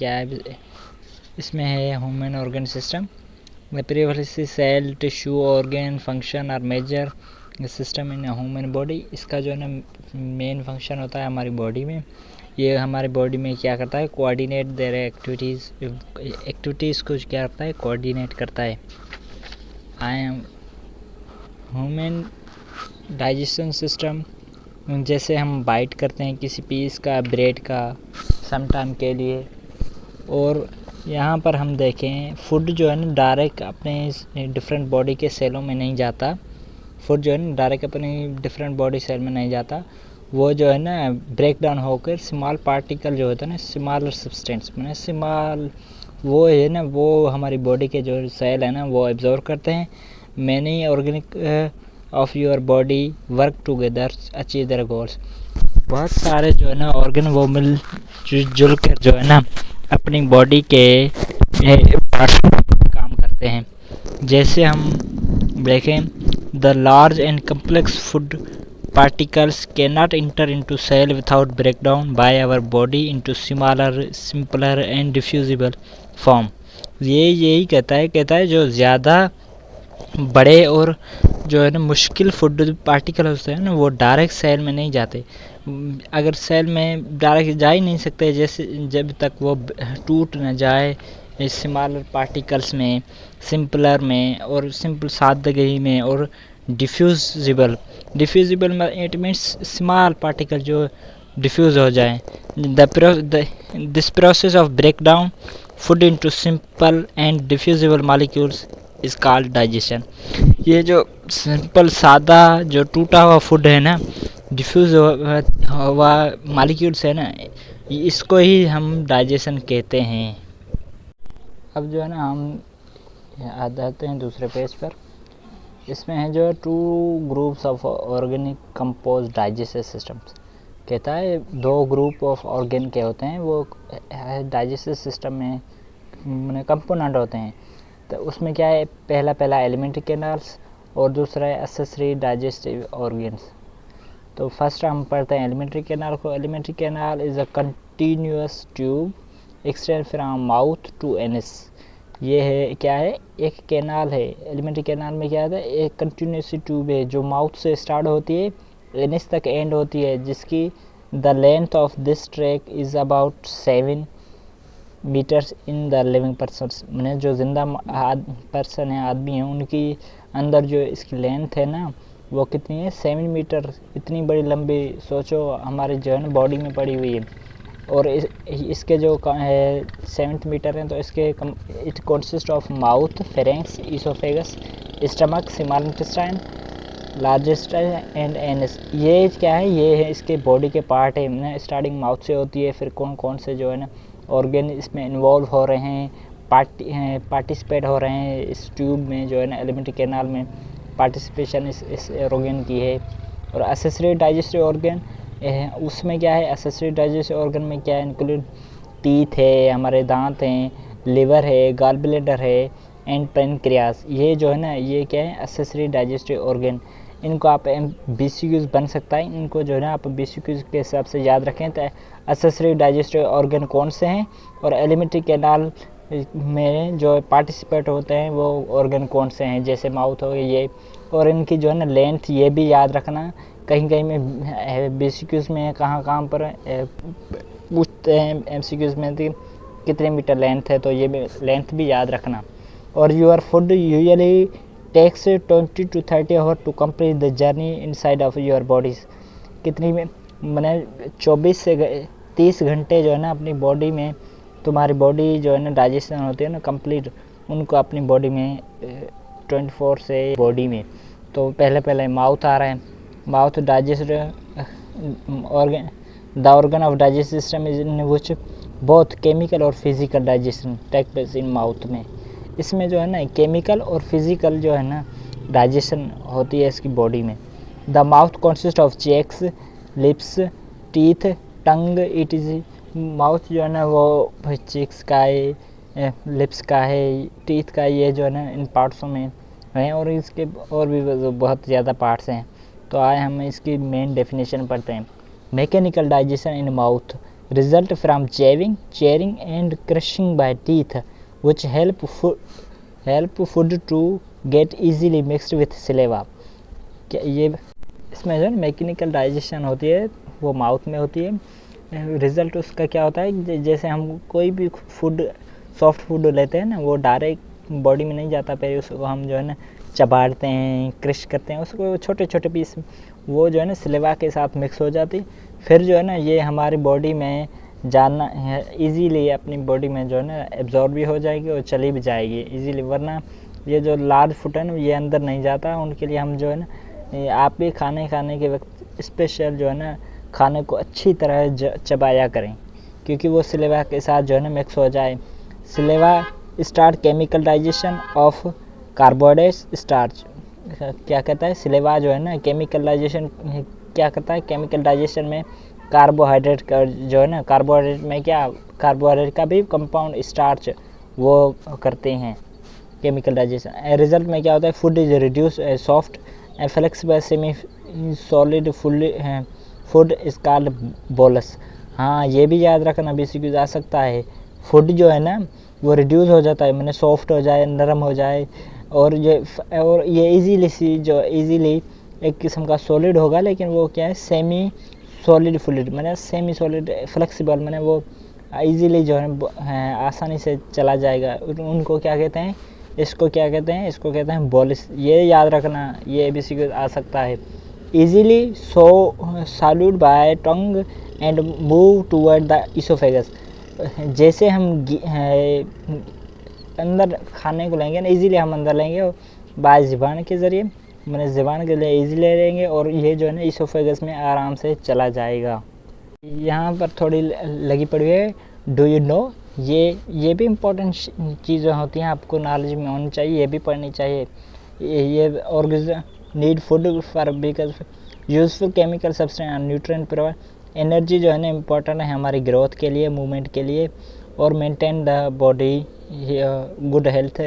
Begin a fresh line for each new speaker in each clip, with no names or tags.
क्या है, इसमें है human organ system. Previously cell, tissue, organ, function और major system in human body. इसका जो है ना मेन फंक्शन होता है हमारी बॉडी में। ये हमारी बॉडी में क्या करता है, कोऑर्डिनेट देयर एक्टिविटीज़ को क्या करता है, कोऑर्डिनेट करता है। I am human digestion system, जैसे हम बाइट करते हैं किसी पीस का, ब्रेड का सम टाइम के लिए। और यहाँ पर हम देखें फूड जो है ना डायरेक्ट अपने डिफरेंट बॉडी के सेलों में नहीं जाता। फूड जो है ना डायरेक्ट अपनी डिफरेंट बॉडी सेल में नहीं जाता, वो जो है ना ब्रेक डाउन होकर स्मॉल पार्टिकल जो होता है ना, स्मॉलर सब्सटेंस मैंने स्मॉल, वो है ना वो हमारी बॉडी के जो सेल है ना वो एब्जॉर्व करते हैं। Many organic of your body work together achieve their goals. बहुत सारे जो है ना ऑर्गन वो मिल जुल कर जो है ना अपनी बॉडी के पार्ट्स काम करते हैं। जैसे हम देखें, the large and complex food particles cannot enter into cell without breakdown by our body into smaller, simpler and diffusible form। ये यही कहता है जो ज़्यादा बड़े और जो है ना मुश्किल फूड पार्टिकल होते हैं ना वो डायरेक्ट सेल में नहीं जाते। अगर सेल में डायरेक्ट जा ही नहीं सकते, जैसे जब तक वो टूट न जाए स्मॉलर पार्टिकल्स में, सिंपलर में और सिंपल सादगी में और diffusible it means small particle जो डिफ्यूज़ हो जाए। This process of break down food into simple and diffusible molecules is called digestion. ये जो सिंपल सादा जो टूटा हुआ फूड है ना, डिफ्यूज़ हुआ मॉलिक्यूल्स है ना, इसको ही हम डाइजेशन कहते हैं। अब जो है ना हम आ जाते हैं दूसरे पेज पर। इसमें है जो 2 groups of organic compose digestive systems. कहता है 2 ग्रुप ऑफ ऑर्गेन के होते हैं वो डाइजेस्टिव सिस्टम में कंपोनेंट होते हैं। तो उसमें क्या है, पहला एलिमेंट्री कैनाल्स और दूसरा है एक्सेसरी डाइजेस्टिव ऑर्गन्स। तो फर्स्ट हम पढ़ते हैं एलिमेंट्री कैनाल को। Alimentary canal is a continuous tube extend from mouth to anus. ये है क्या है, एक कैनाल है। एलिमेंट्री कैनाल में क्या है, एक कंटिन्यूस ट्यूब है जो माउथ से स्टार्ट होती है एनस तक एंड होती है, जिसकी the length of this tract is about 7 metres in the living person. मैंने जो जिंदा पर्सन है, आदमी है, उनकी अंदर जो इसकी लेंथ है ना वो कितनी है, 7 मीटर। इतनी बड़ी लंबी सोचो हमारे जो है ना बॉडी में पड़ी हुई है। और इसके जो 7 मीटर हैं, तो इसके it consist of mouth, pharynx, oesophagus, stomach, small intestine, largest and anus. ये क्या है, ये है इसके बॉडी के पार्ट है। स्टार्टिंग माउथ से होती है, फिर कौन से जो है ना ऑर्गन इसमें इन्वॉल्व हो रहे हैं, पार्टिसिपेट हो रहे हैं इस ट्यूब में जो है ना एलिमेंट्री कैनाल में पार्टिसिपेशन इस ऑर्गन की है। और एक्सेसरी डाइजेस्टिव ऑर्गन उसमें क्या है, एक्सेसरी डाइजेस्टिव ऑर्गन में क्या है, इंक्लूड टीथ है, हमारे दांत हैं, लिवर है, गॉल ब्लैडर है एंड पेनक्रियास। ये जो है ना ये क्या है, एक्सेसरी डाइजेस्टिव ऑर्गन। इनको आप BCQs बन सकता है, इनको जो है ना आप BCQs के हिसाब से याद रखें। तो एक्सेसरी डाइजेस्टिव ऑर्गन कौन से हैं और एलिमेंट्री कैनाल में जो पार्टिसिपेट होते हैं वो ऑर्गन कौन से हैं, जैसे माउथ हो गए ये। और इनकी जो है ना लेंथ ये भी याद रखना, कहीं में BCQs में कहाँ पर पूछते हैं MCQs में कितने मीटर लेंथ है, तो ये लेंथ भी याद रखना। और your food usually takes 20 to 30 hour to complete the journey inside of your bodies. कितनी में मैंने 24 से 30 घंटे जो है ना अपनी बॉडी में, तुम्हारी बॉडी जो है ना डाइजेशन होती है ना कंप्लीट, उनको अपनी बॉडी में 24 से बॉडी में। तो पहले माउथ आ रहा है। Mouth digest organ, the organ of digest system is in which both chemical और physical digestion take place in mouth में। इसमें जो है ना केमिकल और फिजिकल जो है ना डाइजेशन होती है इसकी बॉडी में। The mouth consist of cheeks, lips, teeth, tongue. It is mouth जो है ना वो चेक्स का है, लिप्स का है, टीथ का, ये जो है ना इन पार्ट्सों में हैं। और इसके और भी बहुत ज़्यादा पार्ट्स हैं। तो आए हम इसकी मेन डेफिनेशन पढ़ते हैं। Mechanical digestion in mouth result from chewing and crushing by teeth, which help food to get easily mixed with saliva. क्या ये इसमें जो है मैकेनिकल डाइजेशन होती है वो माउथ में होती है। रिज़ल्ट उसका क्या होता है, जैसे हम कोई भी फूड सॉफ्ट फूड लेते हैं ना, वो डायरेक्ट बॉडी में नहीं जाता, पहले उसको हम जो है ना चबाते हैं, क्रश करते हैं उसको छोटे छोटे पीस, वो जो है ना सलेवा के साथ मिक्स हो जाती, फिर जो है ना ये हमारी बॉडी में जाना है ईज़िली, अपनी बॉडी में जो है ना एब्जॉर्ब भी हो जाएगी और चली भी जाएगी ईज़िली। वरना ये जो लार्ज फूड है ना ये अंदर नहीं जाता, उनके लिए हम जो है ना आप भी खाने के वक्त स्पेशल जो है ना खाने को अच्छी तरह चबाया करें, क्योंकि वो सलेवा के साथ जो है ना मिक्स हो जाए। Saliva start chemical digestion of carbohydrates starch. क्या कहता है सलेवा जो है ना केमिकल डाइजेशन क्या करता है, केमिकल डाइजेशन में कार्बोहाइड्रेट का जो है ना, कार्बोहाइड्रेट में क्या, कार्बोहाइड्रेट का भी कंपाउंड स्टार्च वो करते हैं केमिकल डाइजेशन। रिजल्ट में क्या होता है, food is reduce soft and flexible semi solid food is called bolus. हाँ ये भी याद रखना, बेसिक जा सकता है, फूड जो है ना वो रिड्यूस हो जाता है, मैंने सॉफ्ट हो जाए, नरम हो जाए, और ये इजीली एक किस्म का सॉलिड होगा, लेकिन वो क्या है सेमी सॉलिड फ्लूइड, मैंने सेमी सॉलिड फ्लेक्सिबल, मैंने वो इजीली जो है आसानी से चला जाएगा। उनको क्या कहते हैं, इसको क्या कहते हैं, इसको कहते हैं बोलिस। ये याद रखना, ये भी आ सकता है। Easily solute bye tongue and move toward the oesophagus. जैसे हम अंदर खाने को लेंगे ना, इजीली हम अंदर लेंगे बाय ज़ुबान के ज़रिए, मैंने ज़ुबान के लिए इजीली ले लेंगे और ये जो है ना इसोफेगस में आराम से चला जाएगा। यहाँ पर थोड़ी लगी पड़ी है डू यू नो, ये भी इम्पोर्टेंट चीज़ें होती हैं, आपको नॉलेज में होनी चाहिए, ये भी पढ़नी चाहिए। ये organism need food for because useful chemical substance and nutrient provide. Energy जो है ना इम्पोर्टेंट है हमारी ग्रोथ के लिए, मूवमेंट के लिए, और maintain the body good health,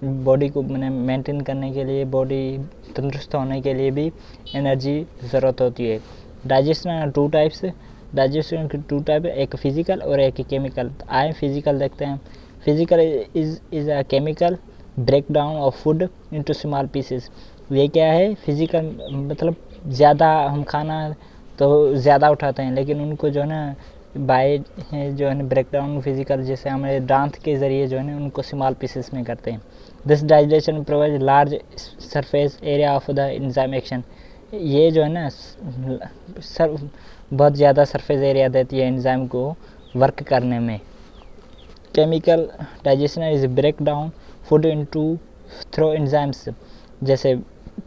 body को मैंने मेंटेन करने के लिए, बॉडी तंदुरुस्त होने के लिए भी एनर्जी ज़रूरत होती है। डाइजेशन टू टाइप्स, डाइजेशन के टू टाइप, एक फिजिकल और एक केमिकल। आए फिजिकल देखते हैं। Physical is a chemical break down of food into small pieces. ये क्या है, फिजिकल मतलब ज़्यादा हम खाना तो ज़्यादा उठाते हैं, लेकिन उनको जो है ना बाय जो है ना ब्रेक डाउन फिजिकल, जैसे हमारे दांत के ज़रिए जो है ना उनको स्मॉल पीसेस में करते हैं। This digestion provide large surface area of the enzyme action. ये जो है ना बहुत ज़्यादा सरफेस एरिया देती है एंजाइम को वर्क करने में। Chemical digestion is break down food into through enzymes, जैसे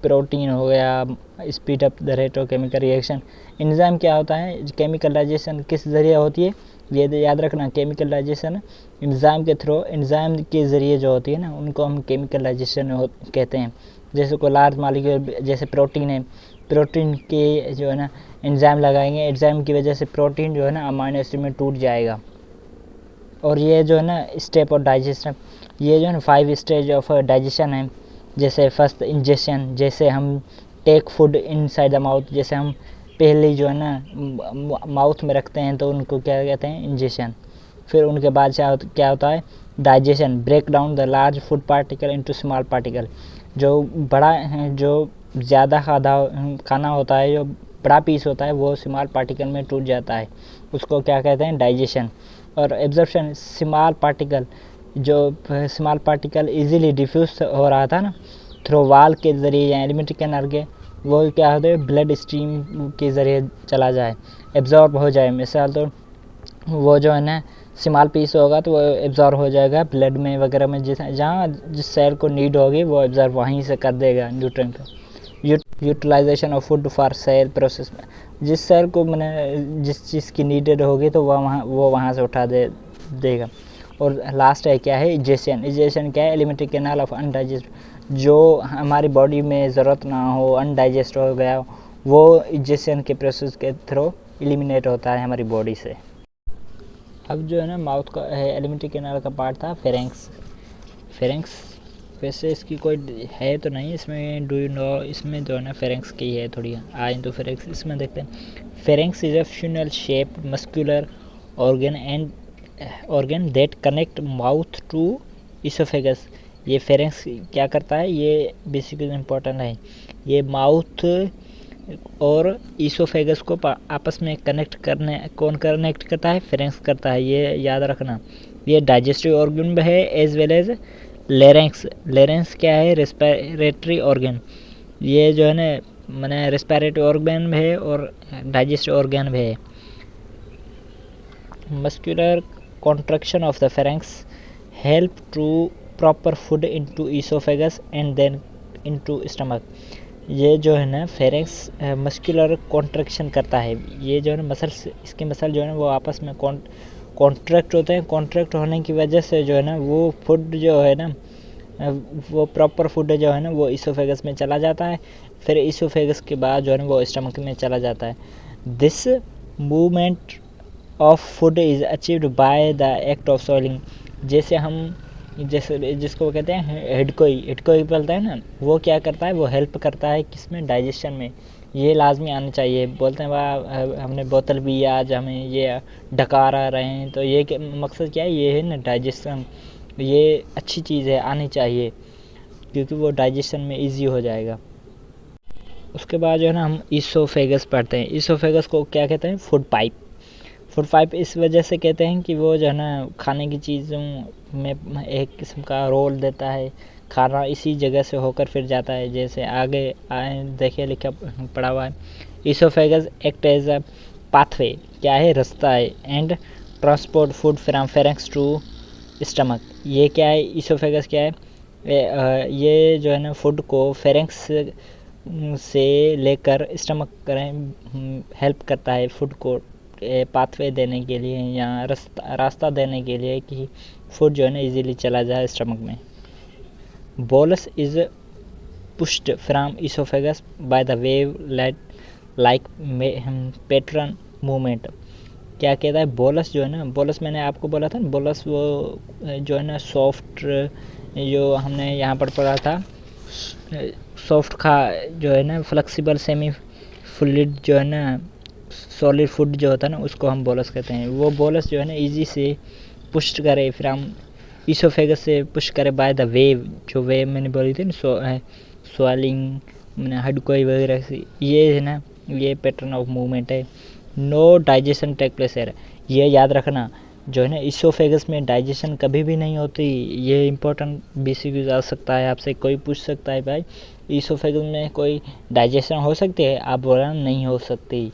प्रोटीन हो गया, speed up the rate of chemical reaction. Enzyme क्या होता है, केमिकल डाइजेशन किस ज़रिए होती है, ये याद रखना। केमिकल डाइजेशन एंजाइम के थ्रू, एंजाइम के ज़रिए जो होती है ना उनको हम केमिकल डाइजेशन कहते हैं। जैसे कोई लार्ज मालिक्यूल जैसे प्रोटीन है, प्रोटीन के जो है ना एंजाइम लगाएंगे, एंजाइम की वजह से प्रोटीन जो है ना अमाइनो एसिड में टूट जाएगा। और ये जो है ना स्टेप ऑफ डाइजेशन, ये जो है ना 5 स्टेज ऑफ डाइजेशन है। जैसे फर्स्ट इंजेक्शन, जैसे हम take food inside the mouth, जैसे हम पहले जो है ना माउथ में रखते हैं तो उनको क्या कहते हैं, इंजेक्शन। फिर उनके बाद क्या होता है, digestion, break down the large food particle into small particle. जो बड़ा है, जो ज़्यादा खाना होता है, जो बड़ा पीस होता है वो स्मॉल पार्टिकल में टूट जाता है, उसको क्या कहते हैं, डाइजेशन। और एब्जॉर्प्शन, स्मॉल पार्टिकल, जो स्मॉल पार्टिकल इजीली डिफ्यूज हो रहा था ना थ्रू वाल के ज़रिए या एलिमेंट्री कैनाल के, वो क्या होता है ब्लड स्ट्रीम के ज़रिए चला जाए, एब्जॉर्ब हो जाए। मिसाल तो वो जो है ना स्मॉल पीस होगा तो वो एब्जॉर्ब हो जाएगा ब्लड में वगैरह में, जहाँ जिस सेल को नीड होगी वो एब्जॉर्ब वहीं से कर देगा न्यूट्रिएंट को। Utilisation of food for cell process, जिस सेल को मैंने जिस चीज़ की नीडेड होगी तो वो वहाँ से उठा देगा। और लास्ट है क्या है, इजेशन। इजेशन क्या है, एलिमेंट्री कैनाल ऑफ अनडाइजेस्ट, जो हमारी बॉडी में ज़रूरत ना हो, अनडाइजेस्ट हो गया, वो इजेशन के प्रोसेस के थ्रू एलिमिनेट होता है हमारी बॉडी से। अब जो है ना माउथ का एलिमेंट्री कैनाल का पार्ट था फेरेंक्स। वैसे इसकी कोई है तो नहीं इसमें, डू यू नो, इसमें जो है ना फेरेंक्स की है थोड़ी, आए तो फेरेंक्स इसमें देखते हैं। Pharynx is a funnel shape muscular organ that connect mouth to esophagus। ये फेरेंक्स क्या करता है, ये बेसिकली इम्पोर्टेंट है। ये माउथ और ईसोफेगस को आपस में कौन कनेक्ट करता है, फेरेंक्स करता है, ये याद रखना। ये डाइजेस्टिव ऑर्गन भी है एज वेल एज लेरेंक्स क्या है, रेस्पिरेटरी ऑर्गन। ये जो है ना मैंने रेस्पिरेटरी ऑर्गन भी है और डाइजेस्टिव ऑर्गन भी है। Muscular contraction of the pharynx help to propel food into oesophagus and then into stomach. ये जो है ना फेरेंक्स मस्कुलर कॉन्ट्रैक्शन करता है। ये जो है ना मसल्स, इसके मसल जो है ना वो आपस में कॉन्ट्रैक्ट होते हैं। कॉन्ट्रैक्ट होने की वजह से जो है ना वो फूड जो है ना वो प्रॉपर फूड जो है ना वो ईसोफेगस में चला जाता है। फिर ईसोफेगस के बाद जो है ना वो स्टमक में चला जाता है। This movement of food is achieved by the act of soiling. जैसे जिसको कहते हैं हिडकोई बोलता है ना, वो क्या करता है, वो हेल्प करता है किसमें, डाइजेशन में। ये लाजमी आना चाहिए। बोलते हैं वाह हमने बोतल भी आज हमें ये डकार आ रहे हैं, तो ये मकसद क्या है, ये है ना डाइजेशन। ये अच्छी चीज़ है, आनी चाहिए, क्योंकि वो डाइजेशन में इजी हो जाएगा। उसके बाद जो है ना हम ईसोफेगस पढ़ते हैं। ईसोफेगस को क्या कहते हैं, फूड पाइप इस वजह से कहते हैं कि वो जो है ना खाने की चीज़ों में एक किस्म का रोल देता है। खाना इसी जगह से होकर फिर जाता है। जैसे आगे देखिए लिखा पड़ा हुआ है, oesophagus act as a pathway, क्या है, रास्ता है, and transport food from pharynx to stomach. ये क्या है, ईसोफेगस क्या है, ये जो है ना फूड को फेरेंक्स से लेकर स्टमक करें हेल्प करता है, फूड को पाथवे देने के लिए या रास्ता देने के लिए कि फूड जो है ना इजीली चला जाए स्टमक में। Bolus is pushed from oesophagus by the wave like pattern movement. क्या कहता है, बोलस जो है ना, बोलस मैंने आपको बोला था ना, बोलस वो जो है ना सॉफ्ट, जो हमने यहाँ पर पढ़ा था, सॉफ्ट जो है ना फ्लेक्सिबल सेमी फ्लूइड जो है ना सॉलिड फूड जो होता है ना उसको हम बोलस कहते हैं। वो बोलस जो है ना इजी से पुश करे, फिर हम ईसोफेगस से पुश करे बाय द वेव, जो वेव मैंने बोली थी ना, स्वेलिंग मैंने हडकोई वगैरह से, ये है ना ये पैटर्न ऑफ मूवमेंट है। नो डाइजेशन टेक प्लेस है, ये याद रखना। जो है ना ईसोफेगस में डाइजेशन कभी भी नहीं होती। ये इंपॉर्टेंट BCQ आ सकता है, आपसे कोई पूछ सकता है भाई ईसोफेगस में कोई डाइजेशन हो सकती है, आप बोला नहीं हो सकती।